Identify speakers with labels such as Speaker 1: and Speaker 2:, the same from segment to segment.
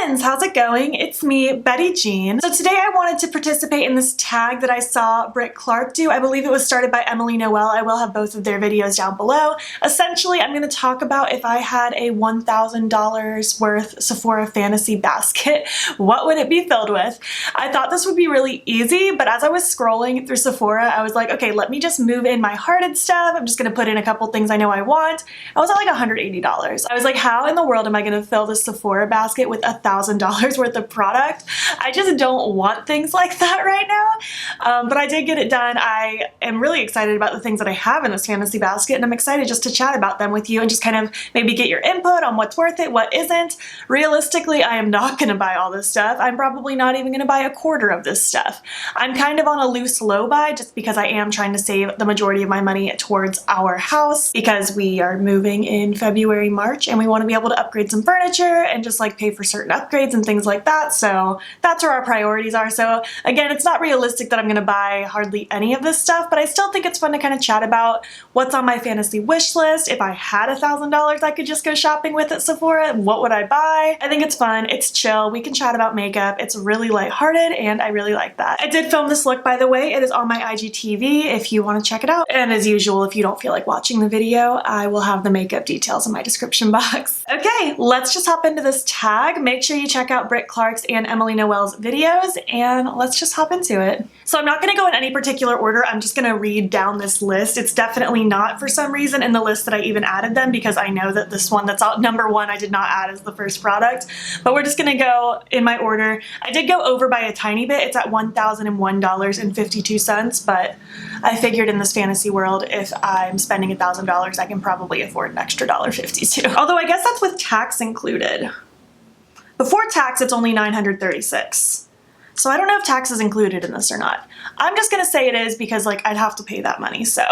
Speaker 1: friends, how's it going? It's me, Betty Jean. So today I wanted to participate in this tag that I saw Britt do. I believe it was started by Emily Noel. I will have both of their videos down below. Essentially, I'm going to talk about if I had a $1,000 worth Sephora fantasy basket, what would it be filled with? I thought this would be really easy, but as I was scrolling through Sephora, I was like, okay, let me just move in my hearted stuff. I'm just going to put in a couple things I know I want. I was at like $180. I was like, how in the world am I going to fill this Sephora basket with $1,000 worth of product? I just don't want things like that right now. But I did get it done. I am really excited about the things that I have in this fantasy basket, and I'm excited just to chat about them with you and just kind of maybe get your input on what's worth it, what isn't. Realistically, I am not going to buy all this stuff. I'm probably not even going to buy a quarter of this stuff. I'm kind of on a loose low buy just because I am trying to save the majority of my money towards our house because we are moving in February, March, and we want to be able to upgrade some furniture and just like pay for certain upgrades and things like that. So that's where our priorities are. So again, it's not realistic that I'm going to buy hardly any of this stuff, but I still think it's fun to kind of chat about what's on my fantasy wish list. If I had $1,000 I could just go shopping with at Sephora, what would I buy? I think it's fun. It's chill. We can chat about makeup. It's really lighthearted and I really like that. I did film this look, by the way. It is on my IGTV if you want to check it out. And as usual, if you don't feel like watching the video, I will have the makeup details in my description box. Okay, let's just hop into this tag. Make sure you check out Britt and Emily Noel's videos and let's just hop into it. So I'm not going to go in any particular order. I'm just going to read down this list. It's definitely not for some reason in the list that I even added them because I know that this one that's out number one I did not add as the first product, but we're just going to go in my order. I did go over by a tiny bit. It's at $1,001.52, but I figured in this fantasy world if I'm spending $1,000 I can probably afford an extra $1.50 too. Although I guess that's with tax included. Before tax it's only $936. So I don't know if tax is included in this or not. I'm just gonna say it is because like I'd have to pay that money, so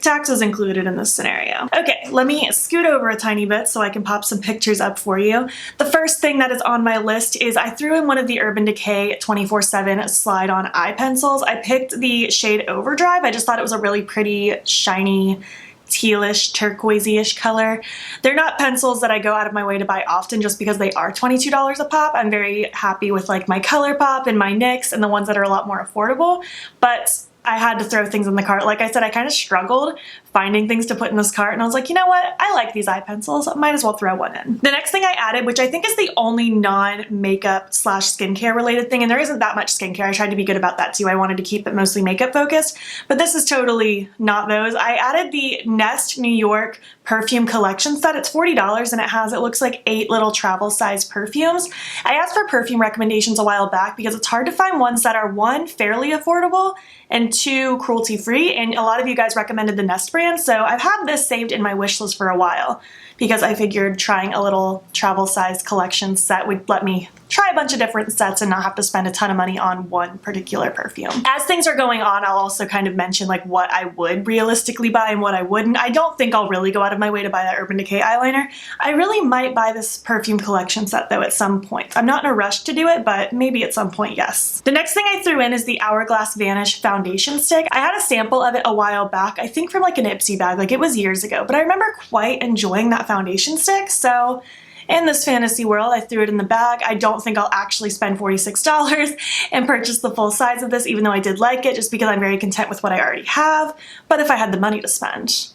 Speaker 1: tax is included in this scenario. Okay, let me scoot over a tiny bit so I can pop some pictures up for you. The first thing that is on my list is I threw in one of the Urban Decay 24/7 slide-on eye pencils. I picked the shade Overdrive. I just thought it was a really pretty, shiny, tealish, turquoisey-ish color. They're not pencils that I go out of my way to buy often just because they are $22 a pop. I'm very happy with like my Colourpop and my NYX and the ones that are a lot more affordable, but I had to throw things in the cart. Like I said, I kind of struggled finding things to put in this cart and I was like, you know what? I like these eye pencils. I might as well throw one in. The next thing I added, which I think is the only non-makeup / skincare related thing, and there isn't that much skincare. I tried to be good about that too. I wanted to keep it mostly makeup focused, but this is totally not those. I added the Nest New York perfume collection set. It's $40 and it looks like 8 little travel size perfumes. I asked for perfume recommendations a while back because it's hard to find ones that are one, fairly affordable, and two, cruelty free, and a lot of you guys recommended the Nest brand, so I've had this saved in my wish list for a while because I figured trying a little travel size collection set would let me try a bunch of different sets and not have to spend a ton of money on one particular perfume. As things are going on, I'll also kind of mention like what I would realistically buy and what I wouldn't. I don't think I'll really go out of my way to buy that Urban Decay eyeliner. I really might buy this perfume collection set though at some point. I'm not in a rush to do it, but maybe at some point, yes. The next thing I threw in is the Hourglass Vanish foundation stick. I had a sample of it a while back, I think from like an Ipsy bag, like it was years ago, but I remember quite enjoying that foundation stick, so in this fantasy world, I threw it in the bag. I don't think I'll actually spend $46 and purchase the full size of this, even though I did like it, just because I'm very content with what I already have. But if I had the money to spend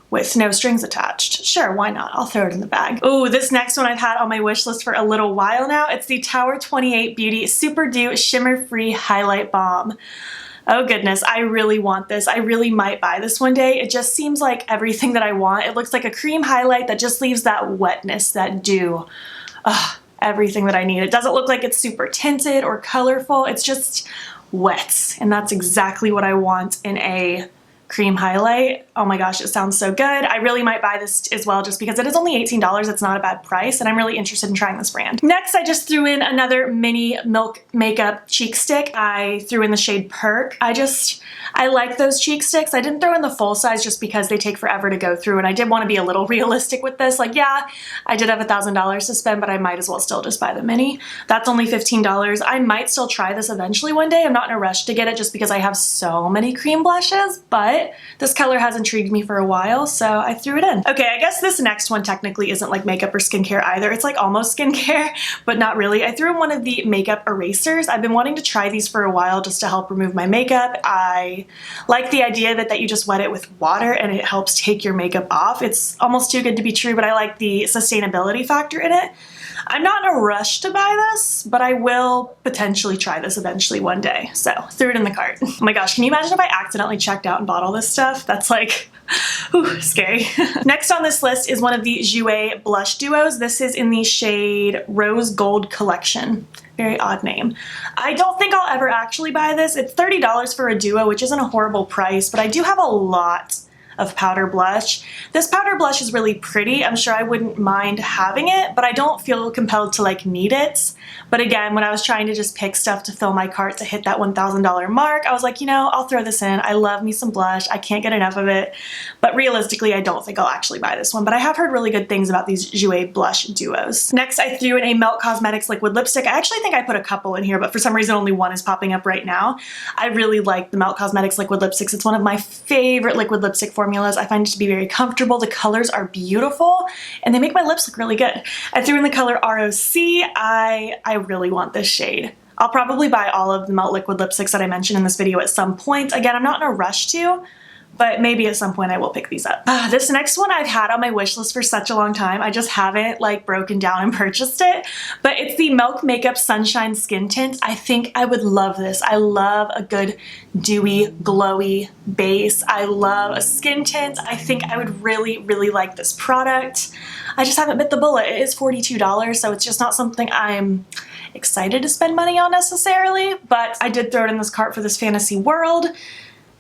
Speaker 1: with no strings attached, sure, why not? I'll throw it in the bag. Oh, this next one I've had on my wish list for a little while now. It's the Tower 28 Beauty Super Dew Shimmer Free Highlight Balm. Oh goodness, I really want this. I really might buy this one day. It just seems like everything that I want. It looks like a cream highlight that just leaves that wetness, that dew. Ugh, everything that I need. It doesn't look like it's super tinted or colorful. It's just wet, and that's exactly what I want in a cream highlight. Oh my gosh, it sounds so good. I really might buy this as well just because it is only $18. It's not a bad price and I'm really interested in trying this brand. Next, I just threw in another mini Milk Makeup cheek stick. I threw in the shade Perk. I like those cheek sticks. I didn't throw in the full size just because they take forever to go through and I did want to be a little realistic with this. Like, yeah, I did have $1,000 to spend, but I might as well still just buy the mini. That's only $15. I might still try this eventually one day. I'm not in a rush to get it just because I have so many cream blushes, but but this color has intrigued me for a while, so I threw it in. Okay, I guess this next one technically isn't like makeup or skincare either. It's like almost skincare, but not really. I threw in one of the makeup erasers. I've been wanting to try these for a while just to help remove my makeup. I like the idea that you just wet it with water and it helps take your makeup off. It's almost too good to be true, but I like the sustainability factor in it. I'm not in a rush to buy this, but I will potentially try this eventually one day. So threw it in the cart. Oh my gosh, can you imagine if I accidentally checked out and bought all this stuff? That's like, ooh, scary. Next on this list is one of the Jouer blush duos. This is in the shade Rose Gold Collection. Very odd name. I don't think I'll ever actually buy this. It's $30 for a duo, which isn't a horrible price, but I do have a lot of powder blush. This powder blush is really pretty. I'm sure I wouldn't mind having it, but I don't feel compelled to like need it. But again, when I was trying to just pick stuff to fill my cart to hit that $1,000 mark, I was like, you know, I'll throw this in. I love me some blush. I can't get enough of it. But realistically, I don't think I'll actually buy this one, but I have heard really good things about these Jouer blush duos. Next, I threw in a Melt Cosmetics liquid lipstick. I actually think I put a couple in here, but for some reason only one is popping up right now. I really like the Melt Cosmetics liquid lipsticks. It's one of my favorite liquid lipstick formulas. I find it to be very comfortable. The colors are beautiful and they make my lips look really good. I threw in the color ROC. I really want this shade. I'll probably buy all of the Melt liquid lipsticks that I mentioned in this video at some point. Again, I'm not in a rush to, but maybe at some point I will pick these up. This next one I've had on my wish list for such a long time. I just haven't like broken down and purchased it, but it's the Milk Makeup Sunshine Skin Tint. I think I would love this. I love a good dewy, glowy base. I love a skin tint. I think I would really, really like this product. I just haven't bit the bullet. It is $42, so it's just not something I'm excited to spend money on necessarily, but I did throw it in this cart for this fantasy world.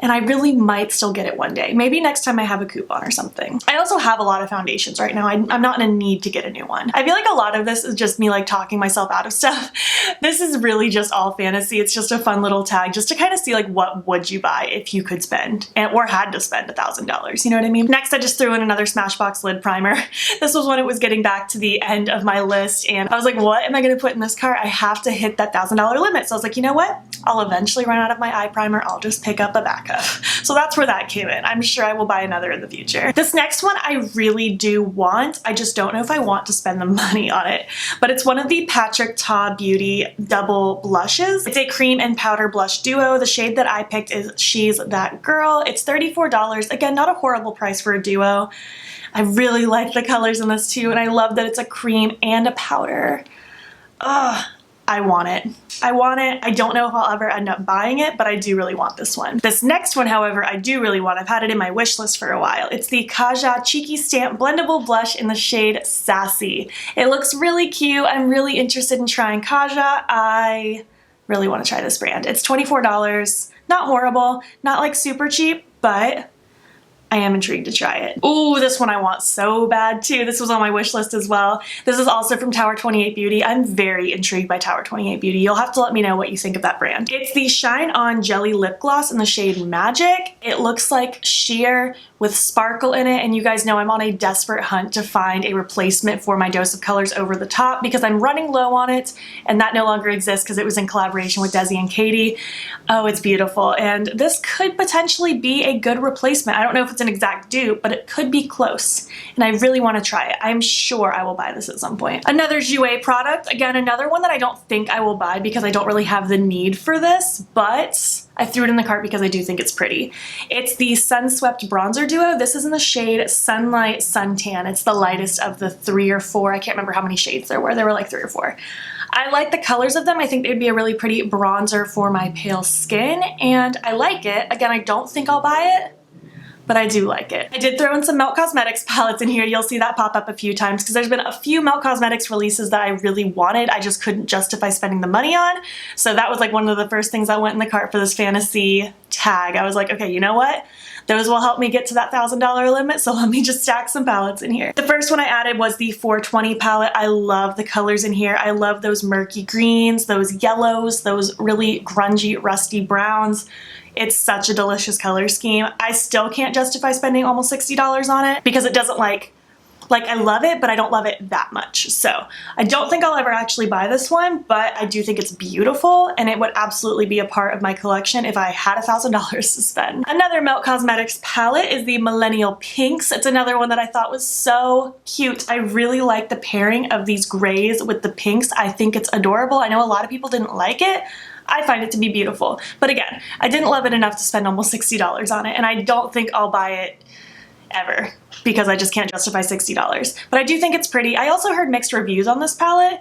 Speaker 1: And I really might still get it one day. Maybe next time I have a coupon or something. I also have a lot of foundations right now. I'm not in a need to get a new one. I feel like a lot of this is just me like talking myself out of stuff. This is really just all fantasy. It's just a fun little tag just to kind of see like what would you buy if you could spend or had to spend $1,000. You know what I mean? Next, I just threw in another Smashbox lid primer. This was when it was getting back to the end of my list and I was like, what am I gonna put in this cart? I have to hit that $1,000 limit. So I was like, you know what? I'll eventually run out of my eye primer. I'll just pick up a backup. So that's where that came in. I'm sure I will buy another in the future. This next one I really do want. I just don't know if I want to spend the money on it, but it's one of the Patrick Ta Beauty double blushes. It's a cream and powder blush duo. The shade that I picked is She's That Girl. It's $34. Again, not a horrible price for a duo. I really like the colors in this too, and I love that it's a cream and a powder. Ugh. I want it. I want it. I don't know if I'll ever end up buying it, but I do really want this one. This next one, however, I do really want. I've had it in my wish list for a while. It's the Kaja Cheeky Stamp Blendable Blush in the shade Sassy. It looks really cute. I'm really interested in trying Kaja. I really want to try this brand. It's $24. Not horrible, not like super cheap, but I am intrigued to try it. Ooh, this one I want so bad too. This was on my wish list as well. This is also from Tower 28 Beauty. I'm very intrigued by Tower 28 Beauty. You'll have to let me know what you think of that brand. It's the Shine On Jelly Lip Gloss in the shade Magic. It looks like sheer with sparkle in it, and you guys know I'm on a desperate hunt to find a replacement for my Dose of Colors Over the Top because I'm running low on it, and that no longer exists because it was in collaboration with Desi and Katie. Oh, it's beautiful, and this could potentially be a good replacement. I don't know if it's an exact dupe, but it could be close, and I really want to try it. I'm sure I will buy this at some point. Another Jouer product, again, another one that I don't think I will buy because I don't really have the need for this, but I threw it in the cart because I do think it's pretty. It's the Sunswept Bronzer Duo. This is in the shade Sunlight Suntan. It's the lightest of the 3 or 4. I can't remember how many shades there were. There were like 3 or 4. I like the colors of them. I think they would be a really pretty bronzer for my pale skin, and I like it. Again, I don't think I'll buy it, but I do like it. I did throw in some Melt Cosmetics palettes in here. You'll see that pop up a few times because there's been a few Melt Cosmetics releases that I really wanted. I just couldn't justify spending the money on. So that was like one of the first things that went in the cart for this fantasy tag. I was like, okay, you know what? Those will help me get to that $1,000 limit, so let me just stack some palettes in here. The first one I added was the 420 palette. I love the colors in here. I love those murky greens, those yellows, those really grungy, rusty browns. It's such a delicious color scheme. I still can't justify spending almost $60 on it because it doesn't like Like, I love it, but I don't love it that much. So I don't think I'll ever actually buy this one, but I do think it's beautiful and it would absolutely be a part of my collection if I had $1,000 to spend. Another Melt Cosmetics palette is the Millennial Pinks. It's another one that I thought was so cute. I really like the pairing of these grays with the pinks. I think it's adorable. I know a lot of people didn't like it. I find it to be beautiful. But again, I didn't love it enough to spend almost $60 on it, and I don't think I'll buy it ever because I just can't justify $60. But I do think it's pretty. I also heard mixed reviews on this palette,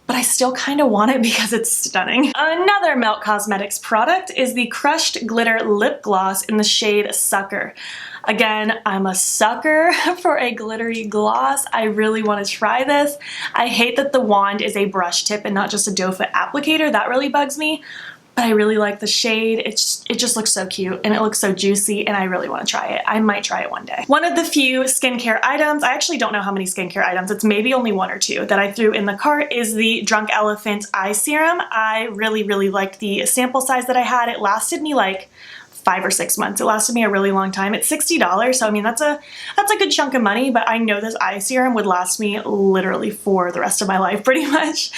Speaker 1: but I still kind of want it because it's stunning. Another Melt Cosmetics product is the Crushed Glitter Lip Gloss in the shade Sucker. Again, I'm a sucker for a glittery gloss. I really want to try this. I hate that the wand is a brush tip and not just a doe foot applicator. That really bugs me. But I really like the shade. It just looks so cute and it looks so juicy and I really want to try it. I might try it one day. One of the few skincare items, I actually don't know how many skincare items, it's maybe only one or two that I threw in the cart, is the Drunk Elephant Eye Serum. I really liked the sample size that I had. It lasted me like 5 or 6 months. It lasted me a really long time. It's $60, so I mean that's a good chunk of money, but I know this eye serum would last me literally for the rest of my life pretty much.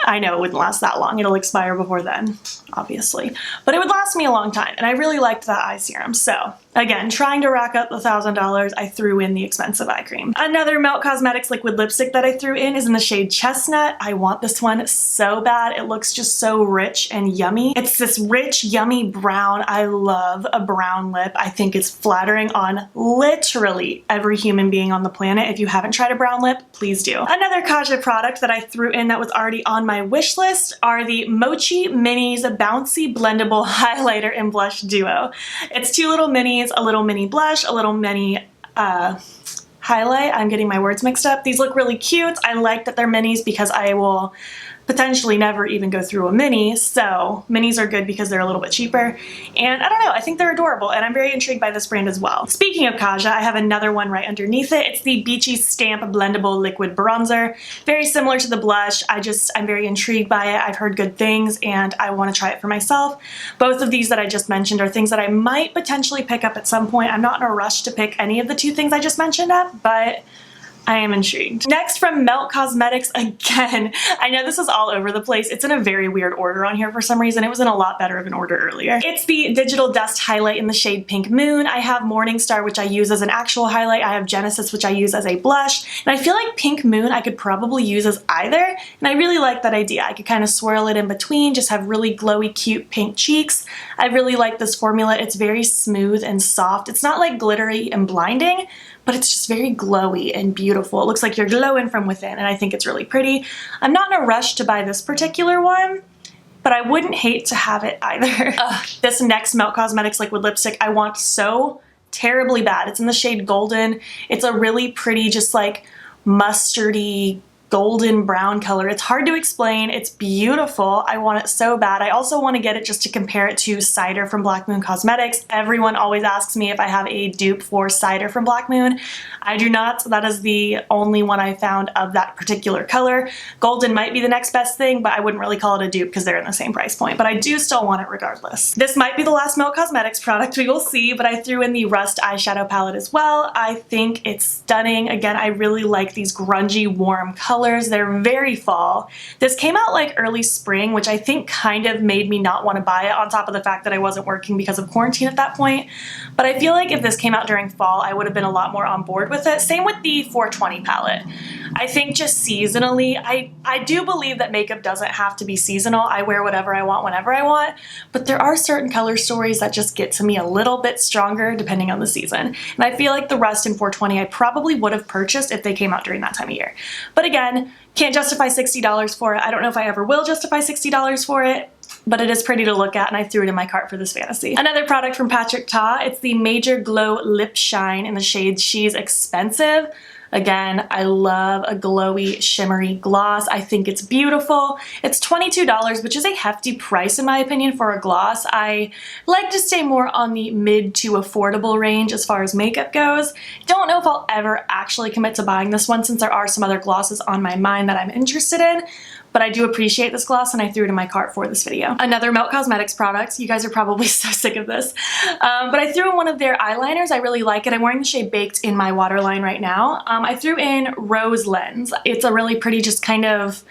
Speaker 1: I know it wouldn't last that long. It'll expire before then, obviously. But it would last me a long time, and I really liked that eye serum. So again, trying to rack up the $1,000, I threw in the expensive eye cream. Another Melt Cosmetics liquid lipstick that I threw in is in the shade Chestnut. I want this one so bad. It looks just so rich and yummy. It's this rich, yummy brown. I love a brown lip. I think it's flattering on literally every human being on the planet. If you haven't tried a brown lip, please do. Another Kaja product that I threw in that was already on my wish list are the Mochi Minis Bouncy Blendable Highlighter and Blush Duo. It's two little minis, a little mini blush, a little mini highlight. I'm getting my words mixed up. These look really cute. I like that they're minis because I will potentially never even go through a mini, so minis are good because they're a little bit cheaper, and I don't know, I think they're adorable and I'm very intrigued by this brand as well. Speaking of Kaja, I have another one right underneath it. It's the Beachy Stamp Blendable Liquid Bronzer. Very similar to the blush. I'm very intrigued by it. I've heard good things and I want to try it for myself. Both of these that I just mentioned are things that I might potentially pick up at some point. I'm not in a rush to pick any of the two things I just mentioned up, but I am intrigued. Next from Melt Cosmetics, again, I know this is all over the place. It's in a very weird order on here for some reason. It was in a lot better of an order earlier. It's the Digital Dust Highlight in the shade Pink Moon. I have Morningstar, which I use as an actual highlight. I have Genesis, which I use as a blush. And I feel like Pink Moon I could probably use as either. And I really like that idea. I could kind of swirl it in between, just have really glowy, cute pink cheeks. I really like this formula. It's very smooth and soft. It's not like glittery and blinding, but it's just very glowy and beautiful. It looks like you're glowing from within, and I think it's really pretty. I'm not in a rush to buy this particular one, but I wouldn't hate to have it either. This next Melt Cosmetics liquid lipstick I want so terribly bad. It's in the shade Golden. It's a really pretty, just like mustardy, golden brown color. It's hard to explain. It's beautiful. I want it so bad. I also want to get it just to compare it to Cider from Black Moon Cosmetics. Everyone always asks me if I have a dupe for Cider from Black Moon. I do not. That is the only one I found of that particular color. Golden might be the next best thing, but I wouldn't really call it a dupe because they're in the same price point, but I do still want it regardless. This might be the last Melt Cosmetics product, we will see, but I threw in the Rust eyeshadow palette as well. I think it's stunning. Again, I really like these grungy, warm colors. They're very fall. This came out like early spring, which I think kind of made me not want to buy it, on top of the fact that I wasn't working because of quarantine at that point. But I feel like if this came out during fall, I would have been a lot more on board with it. Same with the 420 palette. I think just seasonally, I do believe that makeup doesn't have to be seasonal. I wear whatever I want whenever I want, but there are certain color stories that just get to me a little bit stronger depending on the season. And I feel like the Rust and 420 I probably would have purchased if they came out during that time of year. But again, can't justify $60 for it. I don't know if I ever will justify $60 for it, but it is pretty to look at, and I threw it in my cart for this fantasy. Another product from Patrick Ta, it's the Major Glow Lip Shine in the shade She's Expensive. Again, I love a glowy, shimmery gloss. I think it's beautiful. It's $22, which is a hefty price in my opinion for a gloss. I like to stay more on the mid to affordable range as far as makeup goes. Don't know if I'll ever actually commit to buying this one since there are some other glosses on my mind that I'm interested in, but I do appreciate this gloss and I threw it in my cart for this video. Another Melt Cosmetics product. You guys are probably so sick of this, but I threw in one of their eyeliners. I really like it. I'm wearing the shade Baked in my waterline right now. I threw in Rose Lens. It's a really pretty, just kind of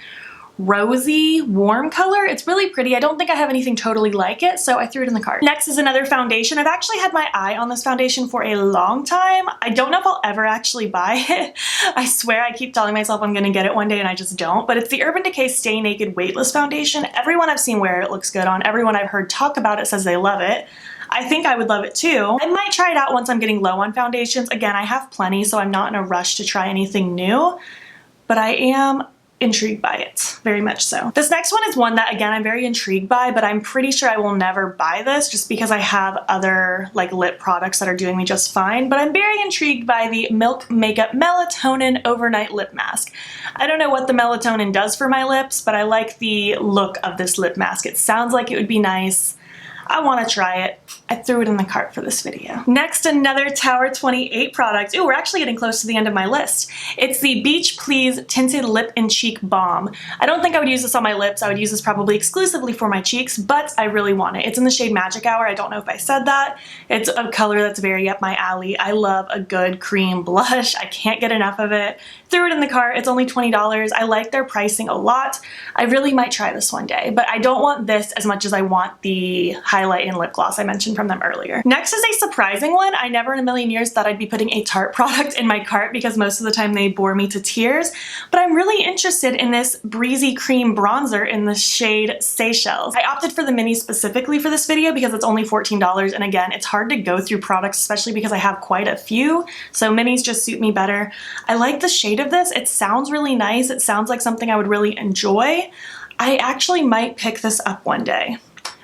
Speaker 1: rosy, warm color. It's really pretty. I don't think I have anything totally like it, so I threw it in the cart. Next is another foundation. I've actually had my eye on this foundation for a long time. I don't know if I'll ever actually buy it. I swear I keep telling myself I'm gonna get it one day and I just don't, but it's the Urban Decay Stay Naked Weightless Foundation. Everyone I've seen wear it looks good on. Everyone I've heard talk about it says they love it. I think I would love it too. I might try it out once I'm getting low on foundations. Again, I have plenty, so I'm not in a rush to try anything new, but I am intrigued by it, very much so. This next one is one that, again, I'm very intrigued by, but I'm pretty sure I will never buy this just because I have other like lip products that are doing me just fine, but I'm very intrigued by the Milk Makeup Melatonin Overnight Lip Mask. I don't know what the melatonin does for my lips, but I like the look of this lip mask. It sounds like it would be nice. I want to try it. I threw it in the cart for this video. Next, another Tower 28 product. Ooh, we're actually getting close to the end of my list. It's the Beach Please Tinted Lip and Cheek Balm. I don't think I would use this on my lips. I would use this probably exclusively for my cheeks, but I really want it. It's in the shade Magic Hour. I don't know if I said that. It's a color that's very up my alley. I love a good cream blush. I can't get enough of it. Threw it in the cart. It's only $20. I like their pricing a lot. I really might try this one day, but I don't want this as much as I want the highlight and lip gloss I mentioned from them earlier. Next is a surprising one. I never in a million years thought I'd be putting a Tarte product in my cart because most of the time they bore me to tears, but I'm really interested in this Breezy Cream Bronzer in the shade Seychelles. I opted for the mini specifically for this video because it's only $14, and again, it's hard to go through products, especially because I have quite a few, so minis just suit me better. I like the shade of this. It sounds really nice. It sounds like something I would really enjoy. I actually might pick this up one day.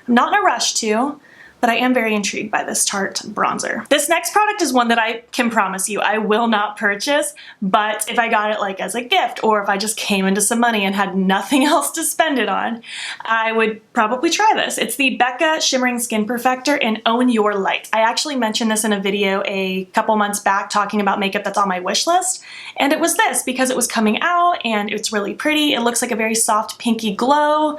Speaker 1: I'm not in a rush to, but I am very intrigued by this Tarte bronzer. This next product is one that I can promise you I will not purchase, but if I got it like as a gift, or if I just came into some money and had nothing else to spend it on, I would probably try this. It's the Becca Shimmering Skin Perfector in Own Your Light. I actually mentioned this in a video a couple months back talking about makeup that's on my wish list, and it was this because it was coming out and it's really pretty. It looks like a very soft pinky glow.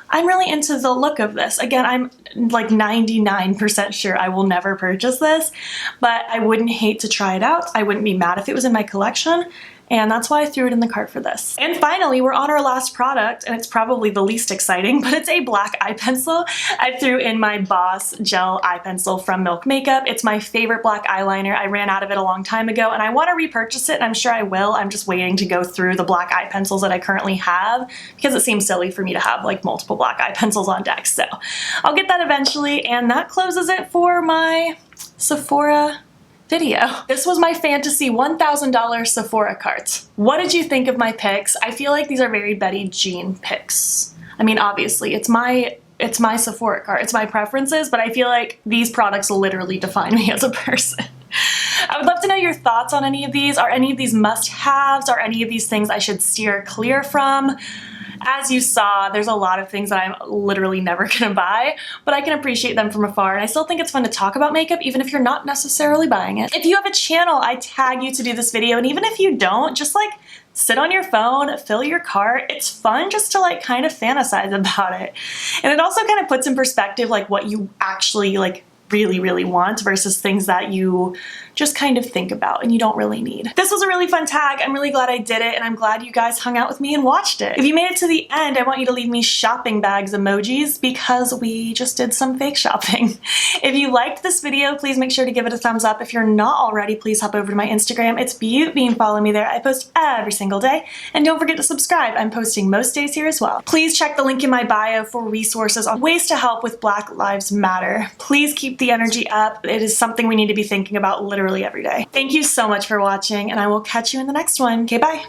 Speaker 1: I'm really into the look of this. Again, I'm like 99% sure I will never purchase this, but I wouldn't hate to try it out. I wouldn't be mad if it was in my collection, and that's why I threw it in the cart for this. And finally, we're on our last product, and it's probably the least exciting, but it's a black eye pencil. I threw in my Boss Gel Eye Pencil from Milk Makeup. It's my favorite black eyeliner. I ran out of it a long time ago, and I want to repurchase it, and I'm sure I will. I'm just waiting to go through the black eye pencils that I currently have because it seems silly for me to have like multiple black eye pencils on deck. So I'll get that eventually, and that closes it for my Sephora video. This was my fantasy $1,000 Sephora cart. What did you think of my picks? I feel like these are very Betty Jean picks. I mean, obviously, it's my Sephora cart. It's my preferences, but I feel like these products literally define me as a person. I would love to know your thoughts on any of these. Are any of these must-haves? Are any of these things I should steer clear from? As you saw, there's a lot of things that I'm literally never gonna buy, but I can appreciate them from afar, and I still think it's fun to talk about makeup even if you're not necessarily buying it. If you have a channel, I tag you to do this video, and even if you don't, just like sit on your phone, fill your cart. It's fun just to like kind of fantasize about it. And it also kind of puts in perspective like what you actually like really want versus things that you just kind of think about and you don't really need. This was a really fun tag. I'm really glad I did it, and I'm glad you guys hung out with me and watched it. If you made it to the end, I want you to leave me shopping bags emojis because we just did some fake shopping. If you liked this video, please make sure to give it a thumbs up. If you're not already, please hop over to my Instagram. It's Beautbeam. Follow me there. I post every single day. And don't forget to subscribe. I'm posting most days here as well. Please check the link in my bio for resources on ways to help with Black Lives Matter. Please keep the energy up. It is something we need to be thinking about literally every day. Thank you so much for watching, and I will catch you in the next one. Okay, bye.